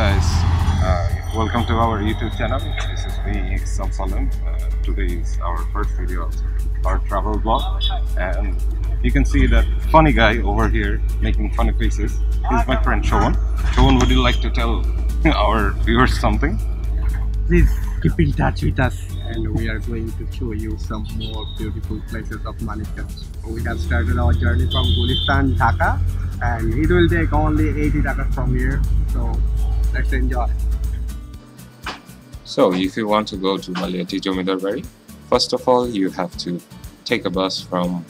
guys, welcome to our YouTube channel. This is me, Salim. Today is our first video of our travel vlog, and you can see that funny guy over here making funny faces. He's my friend Showan. Showan, would you like to tell our viewers something? Please keep in touch with us, and we are going to show you some more beautiful places of Manikganj. We have started our journey from Gulistan, Dhaka, and it will take only 80 Dhaka from here, so let's enjoy. So if you want to go to Baliati Jomidar Bari, first of all you have to take a bus from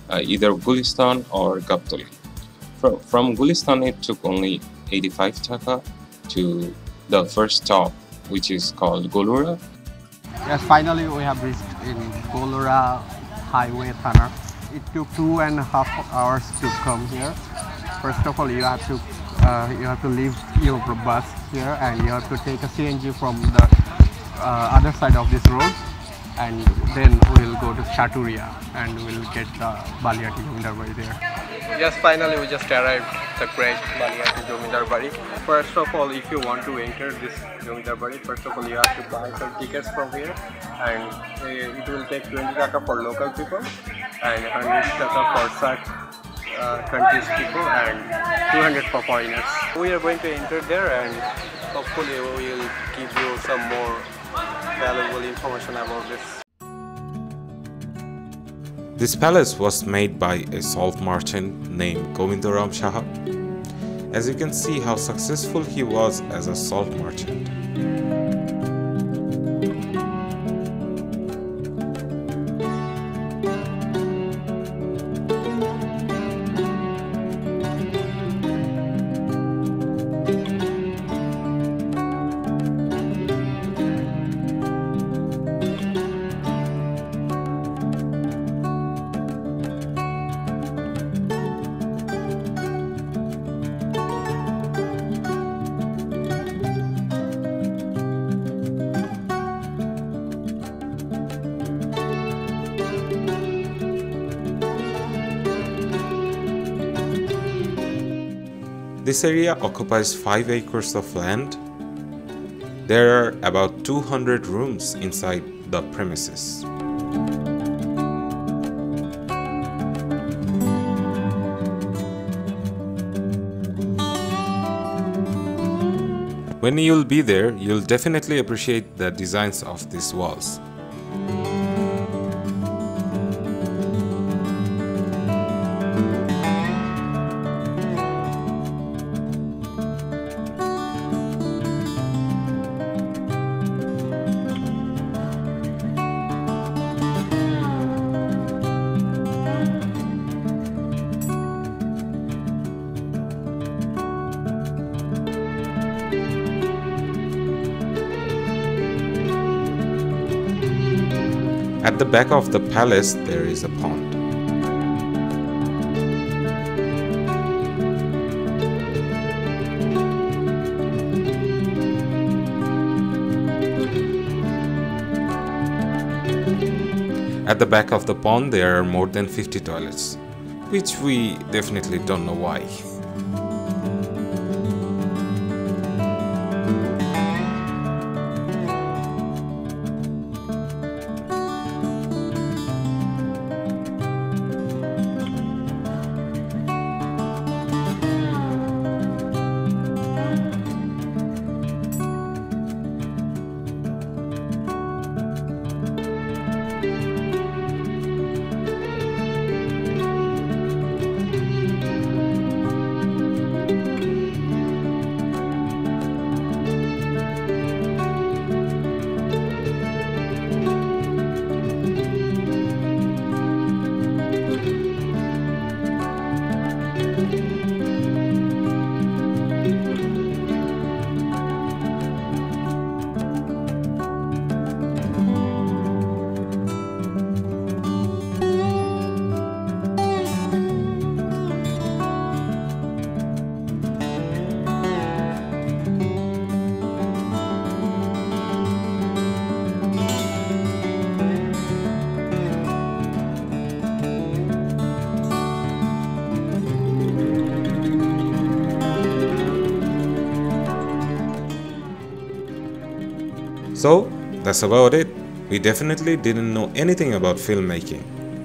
either Gulistan or Gaptoli. From Gulistan it took only 85 Dhaka to the first stop, which is called Golura. Yes, finally we have reached in Golura Highway Thana. It took 2.5 hours to come here. First of all, you have to leave your bus here, and you have to take a CNG from the other side of this road, and then we'll go to Chaturia and we'll get the Baliati Jomidar Bari there. Yes, finally we just arrived the great Baliati Jomidar Bari. First of all, if you want to enter this Jomidar Bari, first of all you have to buy some tickets from here, and it will take 20 Taka for local people and 100 Taka for such countries people and 200 for foreigners. We are going to enter there, and hopefully we will give you some more valuable information about this. This palace was made by a salt merchant named Govindaram Saha. As you can see how successful he was as a salt merchant. This area occupies 5 acres of land. There are about 200 rooms inside the premises. When you'll be there, you'll definitely appreciate the designs of these walls. At the back of the palace, there is a pond. At the back of the pond, there are more than 50 toilets, which we definitely don't know why. So that's about it. We definitely didn't know anything about filmmaking.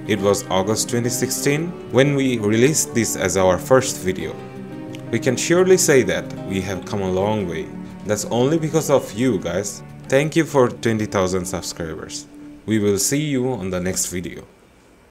It was August 2016 when we released this as our first video. We can surely say that we have come a long way. That's only because of you guys. Thank you for 20,000 subscribers. We will see you on the next video.